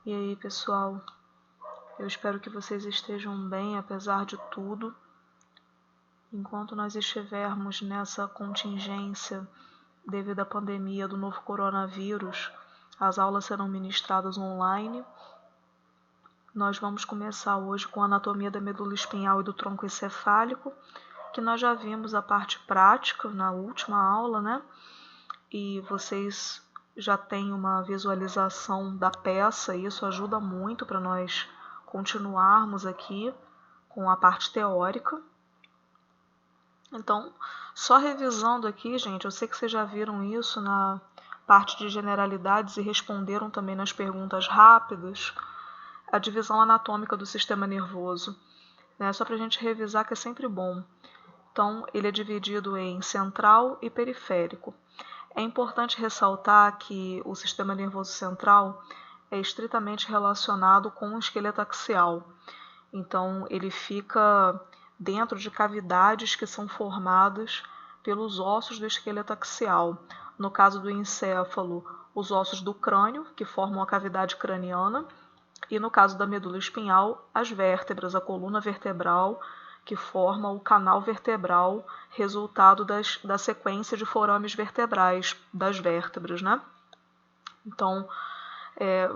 E aí, pessoal, eu espero que vocês estejam bem, apesar de tudo. Enquanto nós estivermos nessa contingência devido à pandemia do novo coronavírus, as aulas serão ministradas online. Nós vamos começar hoje com a anatomia da medula espinhal e do tronco encefálico, que nós já vimos a parte prática na última aula, né? E vocês já têm uma visualização da peça, e isso ajuda muito para nós continuarmos aqui com a parte teórica. Então, só revisando aqui, gente, eu sei que vocês já viram isso na parte de generalidades e responderam também nas perguntas rápidas, a divisão anatômica do sistema nervoso, né? Só para a gente revisar, que é sempre bom. Então, ele é dividido em central e periférico. É importante ressaltar que o sistema nervoso central é estritamente relacionado com o esqueleto axial. Então, ele fica dentro de cavidades que são formadas pelos ossos do esqueleto axial. No caso do encéfalo, os ossos do crânio, que formam a cavidade craniana, e no caso da medula espinhal, as vértebras, a coluna vertebral, que forma o canal vertebral, resultado da sequência de forames vertebrais das vértebras, né? Então,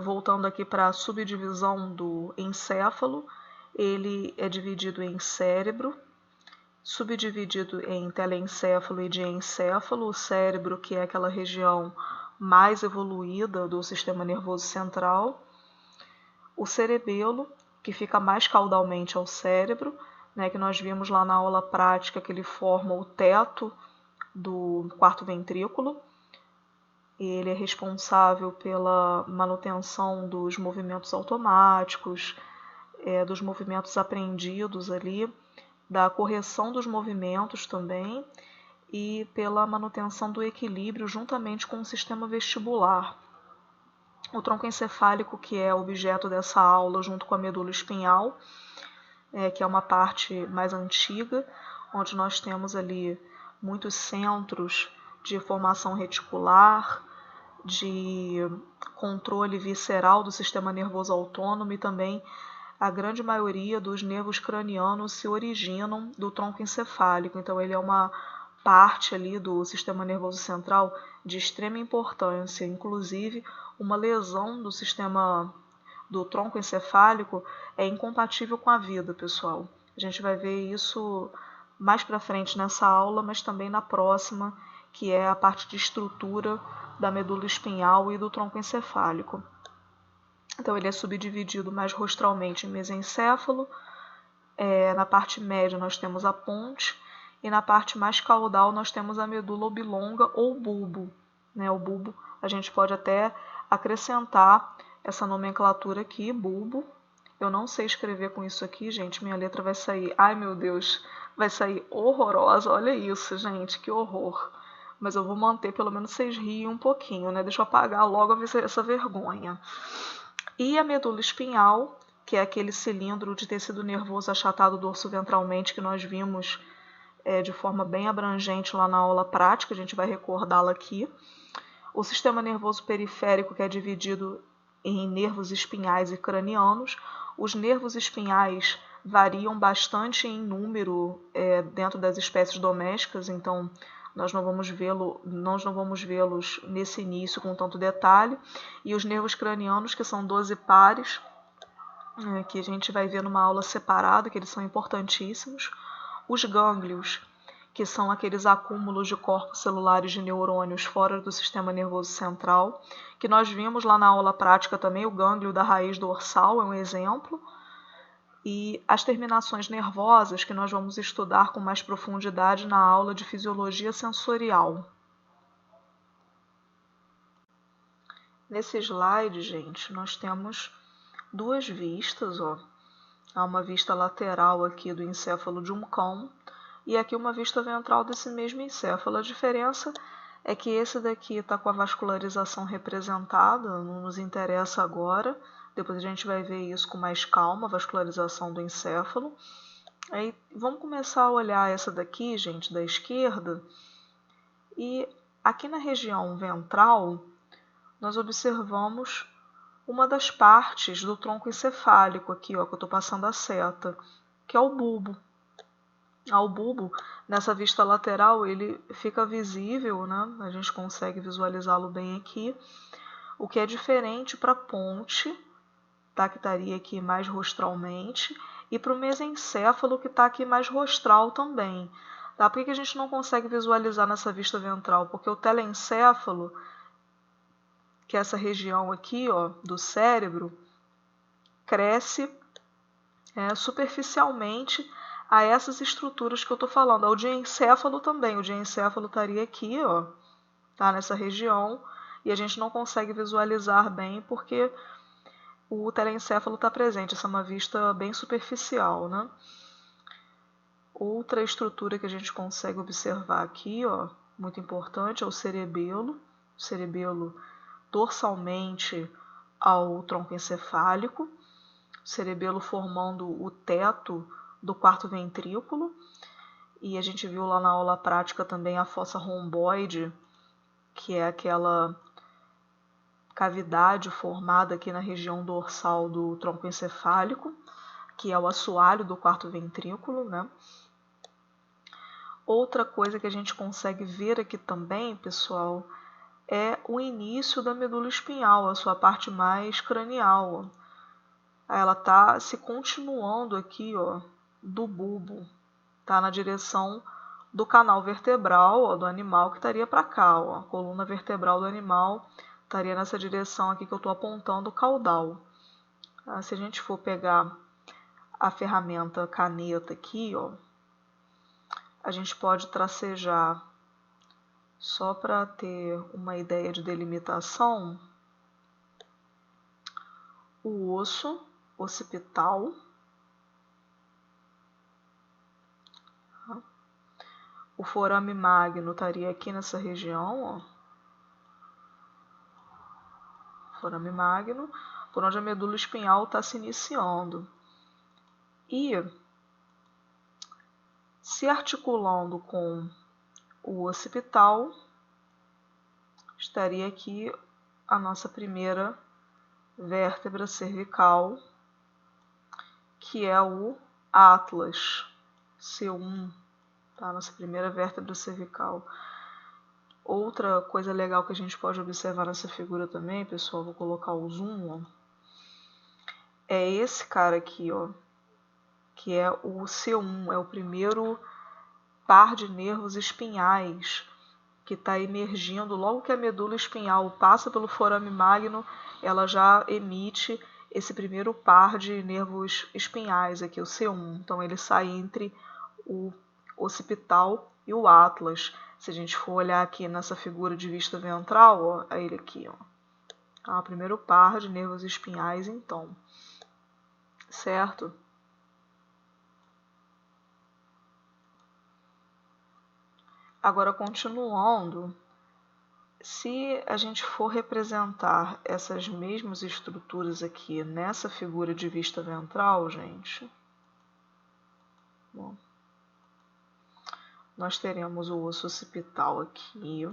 voltando aqui para a subdivisão do encéfalo, ele é dividido em cérebro, subdividido em telencéfalo e diencéfalo, o cérebro, que é aquela região mais evoluída do sistema nervoso central, o cerebelo, que fica mais caudalmente ao cérebro, né, que nós vimos lá na aula prática que ele forma o teto do quarto ventrículo. Ele é responsável pela manutenção dos movimentos automáticos, dos movimentos aprendidos ali, da correção dos movimentos também e pela manutenção do equilíbrio juntamente com o sistema vestibular. O tronco encefálico, que é objeto dessa aula junto com a medula espinhal, que é uma parte mais antiga, onde nós temos ali muitos centros de formação reticular, de controle visceral do sistema nervoso autônomo, e também a grande maioria dos nervos cranianos se originam do tronco encefálico. Então ele é uma parte ali do sistema nervoso central de extrema importância. Inclusive, uma lesão do sistema do tronco encefálico é incompatível com a vida, pessoal. A gente vai ver isso mais para frente nessa aula, mas também na próxima, que é a parte de estrutura da medula espinhal e do tronco encefálico. Então, ele é subdividido mais rostralmente em mesencéfalo. Na parte média nós temos a ponte, e na parte mais caudal nós temos a medula oblonga ou bulbo. O bulbo a gente pode até acrescentar essa nomenclatura aqui, bulbo. Eu não sei escrever com isso aqui, gente, minha letra vai sair, ai meu Deus, vai sair horrorosa, olha isso, gente, que horror. Mas eu vou manter, pelo menos vocês riem um pouquinho, né? Deixa eu apagar logo essa vergonha. E a medula espinhal, que é aquele cilindro de tecido nervoso achatado dorso-ventralmente que nós vimos de forma bem abrangente lá na aula prática, a gente vai recordá-la aqui. O sistema nervoso periférico, que é dividido em nervos espinhais e cranianos. Os nervos espinhais variam bastante em número dentro das espécies domésticas, então nós não vamos vê-los nesse início com tanto detalhe. E os nervos cranianos, que são 12 pares, que a gente vai ver numa aula separada, que eles são importantíssimos. Os gânglios, que são aqueles acúmulos de corpos celulares de neurônios fora do sistema nervoso central, que nós vimos lá na aula prática também. O gânglio da raiz dorsal é um exemplo. E as terminações nervosas, que nós vamos estudar com mais profundidade na aula de fisiologia sensorial. Nesse slide, gente, nós temos duas vistas. Há uma vista lateral aqui do encéfalo de um cão, e aqui uma vista ventral desse mesmo encéfalo. A diferença é que esse daqui está com a vascularização representada, não nos interessa agora. Depois a gente vai ver isso com mais calma, a vascularização do encéfalo. Aí vamos começar a olhar essa daqui, gente, da esquerda. E aqui na região ventral, nós observamos uma das partes do tronco encefálico aqui, ó, que eu estou passando a seta, que é o bulbo. O bulbo, nessa vista lateral, ele fica visível, né? A gente consegue visualizá-lo bem aqui, o que é diferente para a ponte, tá? Que estaria aqui mais rostralmente, e para o mesencéfalo, que está aqui mais rostral também. Tá? Por que a gente não consegue visualizar nessa vista ventral? Porque o telencéfalo, que é essa região aqui, ó, do cérebro, cresce superficialmente a essas estruturas que eu estou falando. O diencéfalo também. O diencéfalo estaria aqui, ó, tá? Nessa região, e a gente não consegue visualizar bem porque o telencéfalo está presente. Essa é uma vista bem superficial, né? Outra estrutura que a gente consegue observar aqui, ó, muito importante, é o cerebelo. O cerebelo dorsalmente ao tronco encefálico. O cerebelo formando o teto do quarto ventrículo. E a gente viu lá na aula prática também a fossa romboide, que é aquela cavidade formada aqui na região dorsal do tronco encefálico, que é o assoalho do quarto ventrículo, né? Outra coisa que a gente consegue ver aqui também, pessoal, é o início da medula espinhal, a sua parte mais cranial. Ela está se continuando aqui, ó, do bulbo, tá na direção do canal vertebral, ó, do animal, que estaria para cá, ó. A coluna vertebral do animal estaria nessa direção aqui que eu estou apontando, o caudal. Se a gente for pegar a ferramenta caneta aqui, ó, a gente pode tracejar, só para ter uma ideia de delimitação, o osso occipital, o forame magno estaria aqui nessa região, ó, forame magno, por onde a medula espinhal está se iniciando. E se articulando com o occipital, estaria aqui a nossa primeira vértebra cervical, que é o Atlas, C1, tá? Nossa primeira vértebra cervical. Outra coisa legal que a gente pode observar nessa figura também, pessoal, vou colocar o zoom, ó, é esse cara aqui, ó, que é o C1, é o primeiro par de nervos espinhais que está emergindo. Logo que a medula espinhal passa pelo forame magno, ela já emite esse primeiro par de nervos espinhais aqui, o C1. Então ele sai entre o occipital e o Atlas. Se a gente for olhar aqui nessa figura de vista ventral, ó, é ele aqui, ó. O primeiro par de nervos espinhais, então. Certo? Agora, continuando, se a gente for representar essas mesmas estruturas aqui nessa figura de vista ventral, gente, bom, nós teremos o osso occipital aqui.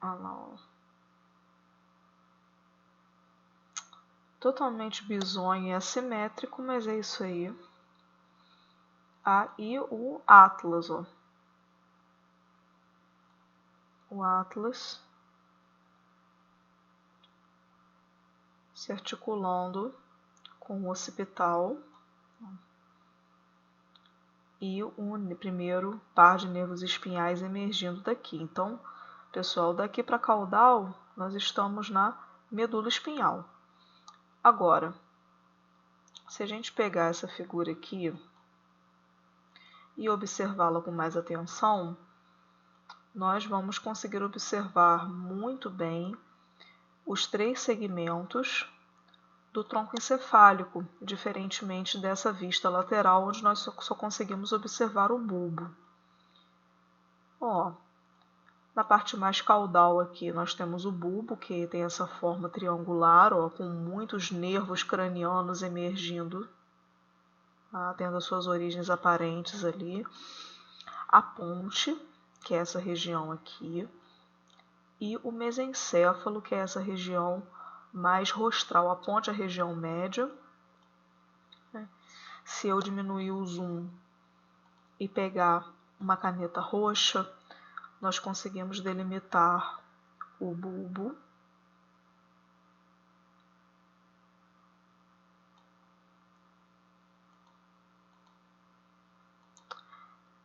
Olha lá, ó. Totalmente bizonho e assimétrico, mas é isso aí. E o Atlas, ó. O Atlas se articulando com o occipital e o primeiro par de nervos espinhais emergindo daqui. Então, pessoal, daqui para caudal, nós estamos na medula espinhal. Agora, se a gente pegar essa figura aqui e observá-la com mais atenção, nós vamos conseguir observar muito bem os 3 segmentos do tronco encefálico, diferentemente dessa vista lateral, onde nós só conseguimos observar o bulbo. Ó, Na parte mais caudal aqui nós temos o bulbo, que tem essa forma triangular, ó, com muitos nervos cranianos emergindo, tá? Tendo as suas origens aparentes ali. A ponte, que é essa região aqui, e o mesencéfalo, que é essa região mais rostral. A ponte é a região média. Se eu diminuir o zoom e pegar uma caneta roxa, nós conseguimos delimitar o bulbo.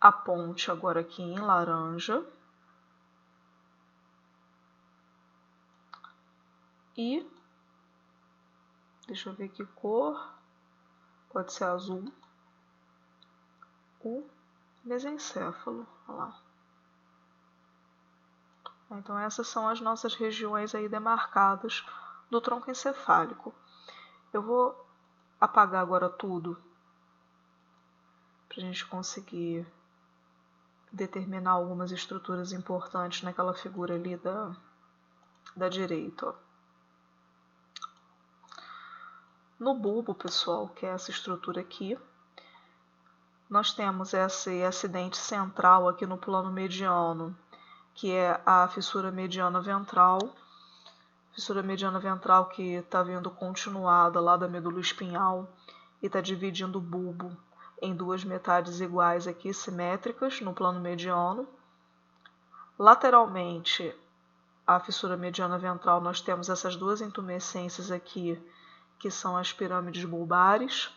A ponte agora aqui em laranja. E, deixa eu ver que cor, pode ser azul, o mesencéfalo, olha lá. Então essas são as nossas regiões aí demarcadas do tronco encefálico. Eu vou apagar agora tudo, para a gente conseguir determinar algumas estruturas importantes naquela figura ali da direita, ó. No bulbo, pessoal, que é essa estrutura aqui, nós temos esse acidente central aqui no plano mediano, que é a fissura mediana ventral. Fissura mediana ventral que está vindo continuada lá da medula espinhal e está dividindo o bulbo em duas metades iguais aqui, simétricas, no plano mediano. Lateralmente, a fissura mediana ventral, nós temos essas duas intumescências aqui, que são as pirâmides bulbares.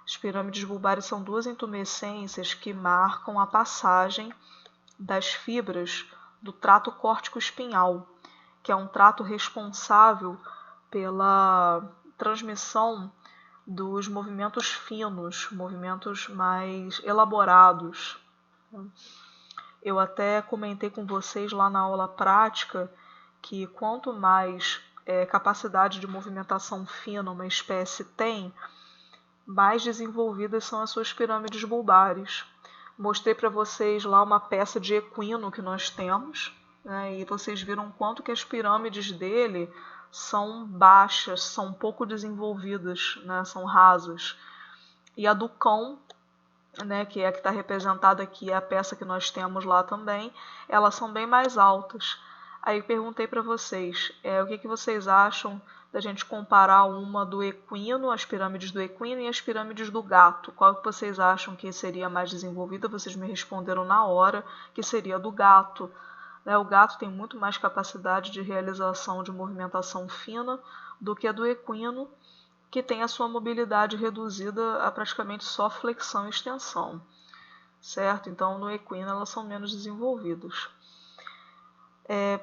As pirâmides bulbares são duas intumescências que marcam a passagem das fibras do trato córtico-espinhal, que é um trato responsável pela transmissão dos movimentos finos, movimentos mais elaborados. Eu até comentei com vocês lá na aula prática que quanto mais capacidade de movimentação fina uma espécie tem, mais desenvolvidas são as suas pirâmides bulbares. Mostrei para vocês lá uma peça de equino que nós temos, né, e vocês viram quanto que as pirâmides dele são baixas, são pouco desenvolvidas, né, são rasas. E a do cão, né, que é a que está representada aqui, é a peça que nós temos lá também, elas são bem mais altas. Aí perguntei para vocês, o que vocês acham da gente comparar uma do equino, as pirâmides do equino e as pirâmides do gato? Qual que vocês acham que seria mais desenvolvida? Vocês me responderam na hora que seria a do gato. O gato tem muito mais capacidade de realização de movimentação fina do que a do equino, que tem a sua mobilidade reduzida a praticamente só flexão e extensão, certo? Então, no equino elas são menos desenvolvidas.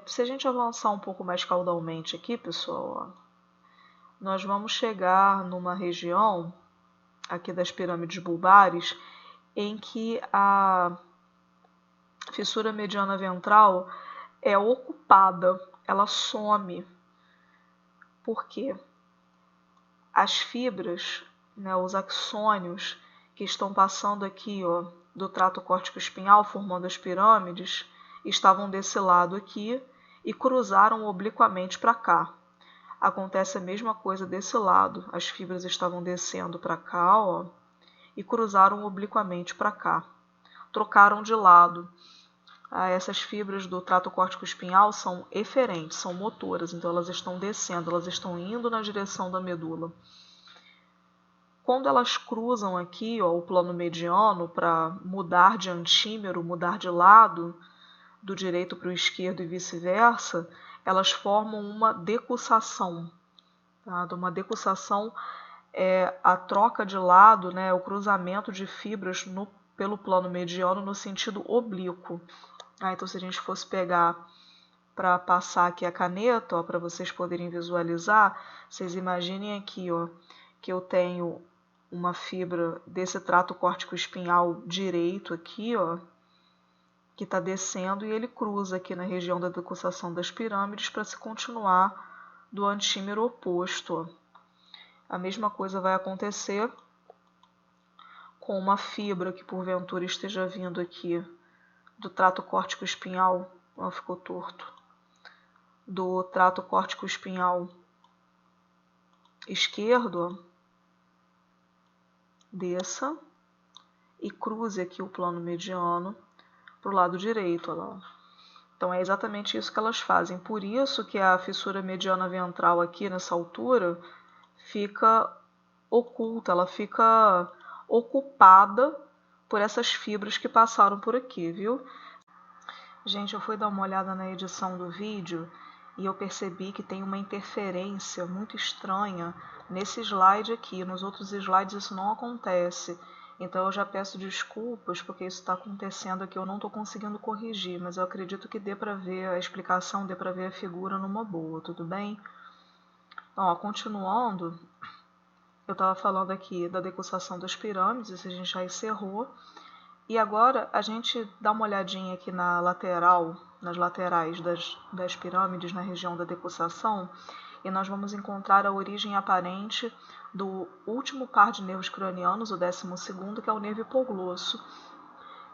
Se a gente avançar um pouco mais caudalmente aqui, pessoal, ó, nós vamos chegar numa região aqui das pirâmides bulbares em que a fissura mediana ventral é ocupada, ela some. Por quê? As fibras, né, os axônios que estão passando aqui, ó, do trato córtico-espinhal, formando as pirâmides, estavam desse lado aqui e cruzaram obliquamente para cá. Acontece a mesma coisa desse lado. As fibras estavam descendo para cá, ó, e cruzaram obliquamente para cá. Trocaram de lado. Essas fibras do trato córtico-espinhal são eferentes, são motoras, então elas estão descendo, elas estão indo na direção da medula. Quando elas cruzam aqui, ó, o plano mediano para mudar de antímero, mudar de lado, do direito para o esquerdo e vice-versa, elas formam uma decussação. Tá? Uma decussação é a troca de lado, né, o cruzamento de fibras pelo plano mediano no sentido oblíquo. Então, se a gente fosse pegar para passar aqui a caneta, para vocês poderem visualizar, vocês imaginem aqui, ó, que eu tenho uma fibra desse trato córtico-espinhal direito aqui, ó, que está descendo, e ele cruza aqui na região da decussação das pirâmides para se continuar do antímero oposto. A mesma coisa vai acontecer com uma fibra que porventura esteja vindo aqui do trato córtico-espinhal Ó, ficou torto. Do trato córtico-espinhal esquerdo, ó, desça e cruze aqui o plano mediano para o lado direito. Ó. Então é exatamente isso que elas fazem. Por isso que a fissura mediana ventral aqui nessa altura fica oculta, ela fica ocupada por essas fibras que passaram por aqui, viu? Gente, eu fui dar uma olhada na edição do vídeo e eu percebi que tem uma interferência muito estranha nesse slide aqui. Nos outros slides isso não acontece. Então eu já peço desculpas porque isso está acontecendo aqui. Eu não estou conseguindo corrigir, mas eu acredito que dê para ver a explicação, dê para ver a figura numa boa, tudo bem? Então, ó, continuando, eu estava falando aqui da decussação das pirâmides, isso a gente já encerrou. E agora a gente dá uma olhadinha aqui na lateral, nas laterais das pirâmides, na região da decussação, e nós vamos encontrar a origem aparente do último par de nervos cranianos, o 12º, que é o nervo hipoglosso.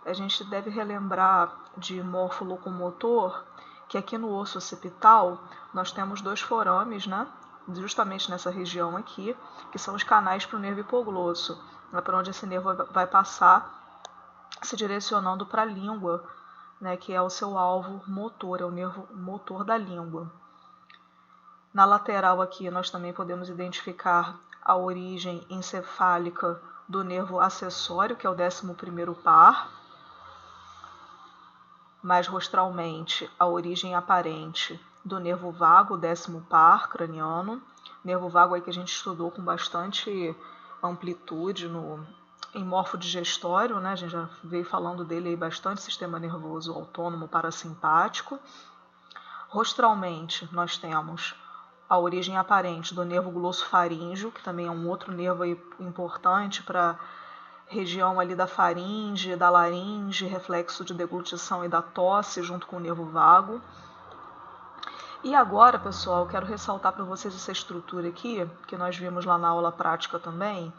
A gente deve relembrar de morfo locomotor que aqui no osso occipital nós temos 2 forames, né? Justamente nessa região aqui, que são os canais para o nervo hipoglosso, é para onde esse nervo vai passar, se direcionando para a língua, né, que é o seu alvo motor, é o nervo motor da língua. Na lateral aqui nós também podemos identificar a origem encefálica do nervo acessório, que é o 11º par, mais rostralmente a origem aparente do nervo vago, o 10º par craniano, nervo vago aí que a gente estudou com bastante amplitude em morfodigestório, né? A gente já veio falando dele aí bastante, sistema nervoso autônomo parasimpático. Rostralmente, nós temos a origem aparente do nervo glossofaríngeo, que também é um outro nervo aí importante para a região ali da faringe, da laringe, reflexo de deglutição e da tosse, junto com o nervo vago. E agora, pessoal, eu quero ressaltar para vocês essa estrutura aqui, que nós vimos lá na aula prática também,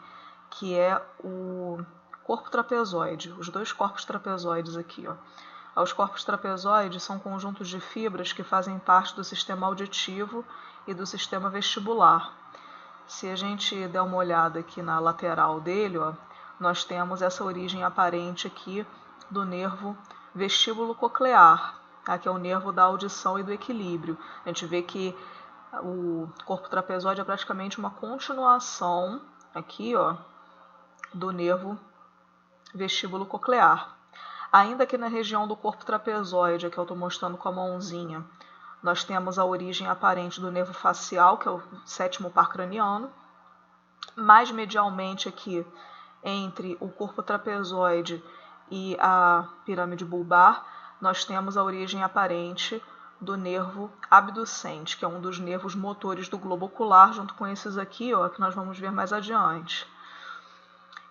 que é o corpo trapezoide, os 2 corpos trapezoides aqui. Ó. Os corpos trapezoides são conjuntos de fibras que fazem parte do sistema auditivo e do sistema vestibular. Se a gente der uma olhada aqui na lateral dele, ó, nós temos essa origem aparente aqui do nervo vestíbulo coclear, tá? Que é o nervo da audição e do equilíbrio. A gente vê que o corpo trapezoide é praticamente uma continuação aqui, ó, do nervo vestíbulo coclear. Ainda aqui na região do corpo trapezoide, que eu estou mostrando com a mãozinha, nós temos a origem aparente do nervo facial, que é o 7º par craniano. Mais medialmente aqui, entre o corpo trapezoide e a pirâmide bulbar, nós temos a origem aparente do nervo abducente, que é um dos nervos motores do globo ocular, junto com esses aqui, ó, que nós vamos ver mais adiante.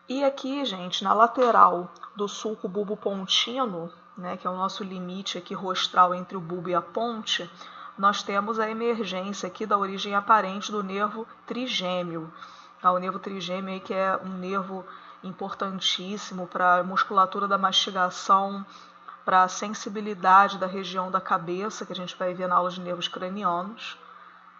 E aqui, gente, na lateral do sulco bulbopontino, né, que é o nosso limite aqui rostral entre o bulbo e a ponte, nós temos a emergência aqui da origem aparente do nervo trigêmeo. O nervo trigêmeo aí, que é um nervo importantíssimo para a musculatura da mastigação, para a sensibilidade da região da cabeça, que a gente vai ver na aula de nervos cranianos.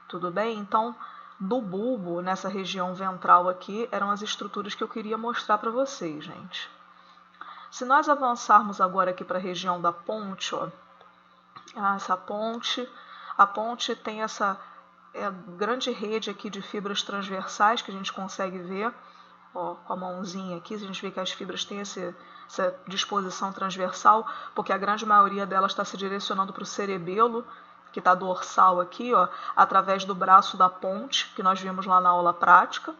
Tudo bem? Então, do bulbo, nessa região ventral aqui, eram as estruturas que eu queria mostrar para vocês, gente. Se nós avançarmos agora aqui para a região da ponte, ó, essa ponte, a ponte tem essa grande rede aqui de fibras transversais que a gente consegue ver, ó, com a mãozinha aqui, a gente vê que as fibras têm essa disposição transversal, porque a grande maioria delas está se direcionando para o cerebelo, que está dorsal aqui, ó, através do braço da ponte, que nós vimos lá na aula prática,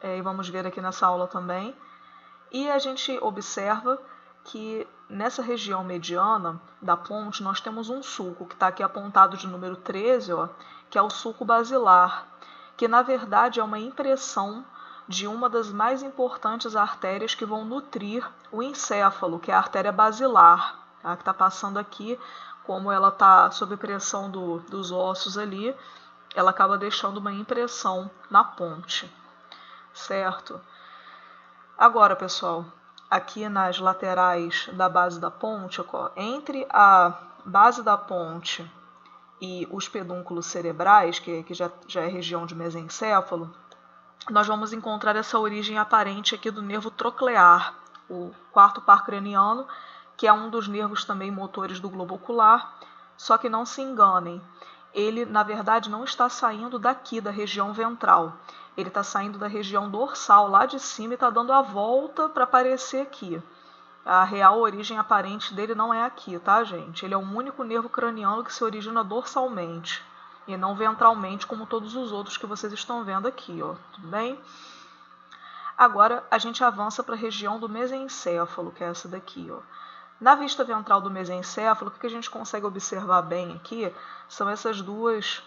e vamos ver aqui nessa aula também. E a gente observa que nessa região mediana da ponte nós temos um sulco, que está aqui apontado de número 13, ó, que é o sulco basilar, que na verdade é uma impressão de uma das mais importantes artérias que vão nutrir o encéfalo, que é a artéria basilar, tá? Que está passando aqui. Como ela está sob pressão dos ossos ali, ela acaba deixando uma impressão na ponte, certo? Agora, pessoal, aqui nas laterais da base da ponte, entre a base da ponte e os pedúnculos cerebrais, que já é região de mesencéfalo, nós vamos encontrar essa origem aparente aqui do nervo troclear, o quarto par craniano, que é um dos nervos também motores do globo ocular, só que não se enganem, ele na verdade não está saindo daqui da região ventral, ele está saindo da região dorsal lá de cima e está dando a volta para aparecer aqui. A real origem aparente dele não é aqui, tá, gente? Ele é o único nervo craniano que se origina dorsalmente e não ventralmente, como todos os outros que vocês estão vendo aqui, ó. Tudo bem? Agora a gente avança para a região do mesencéfalo, que é essa daqui, ó. Na vista ventral do mesencéfalo, o que a gente consegue observar bem aqui são essas duas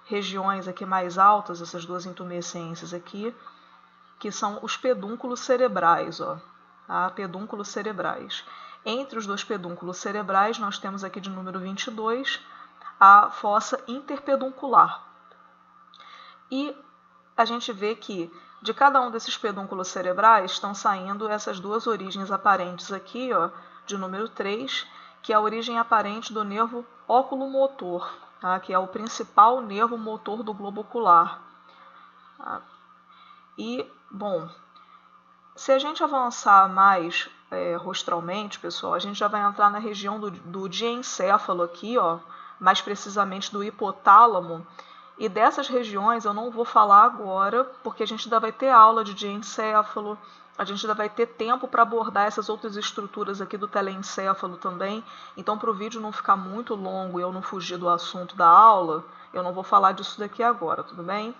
regiões aqui mais altas, essas duas intumescências aqui, que são os pedúnculos cerebrais, ó. Pedúnculos cerebrais. Entre os dois pedúnculos cerebrais, nós temos aqui de número 22 a fossa interpeduncular. E a gente vê que de cada um desses pedúnculos cerebrais estão saindo essas duas origens aparentes aqui, ó, de número 3, que é a origem aparente do nervo oculomotor, tá? Que é o principal nervo motor do globo ocular. Tá? E, bom, se a gente avançar mais rostralmente, pessoal, a gente já vai entrar na região do diencéfalo aqui, ó, mais precisamente do hipotálamo. E dessas regiões eu não vou falar agora, porque a gente ainda vai ter aula de diencéfalo, a gente ainda vai ter tempo para abordar essas outras estruturas aqui do telencéfalo também. Então, para o vídeo não ficar muito longo e eu não fugir do assunto da aula, eu não vou falar disso daqui agora, tudo bem?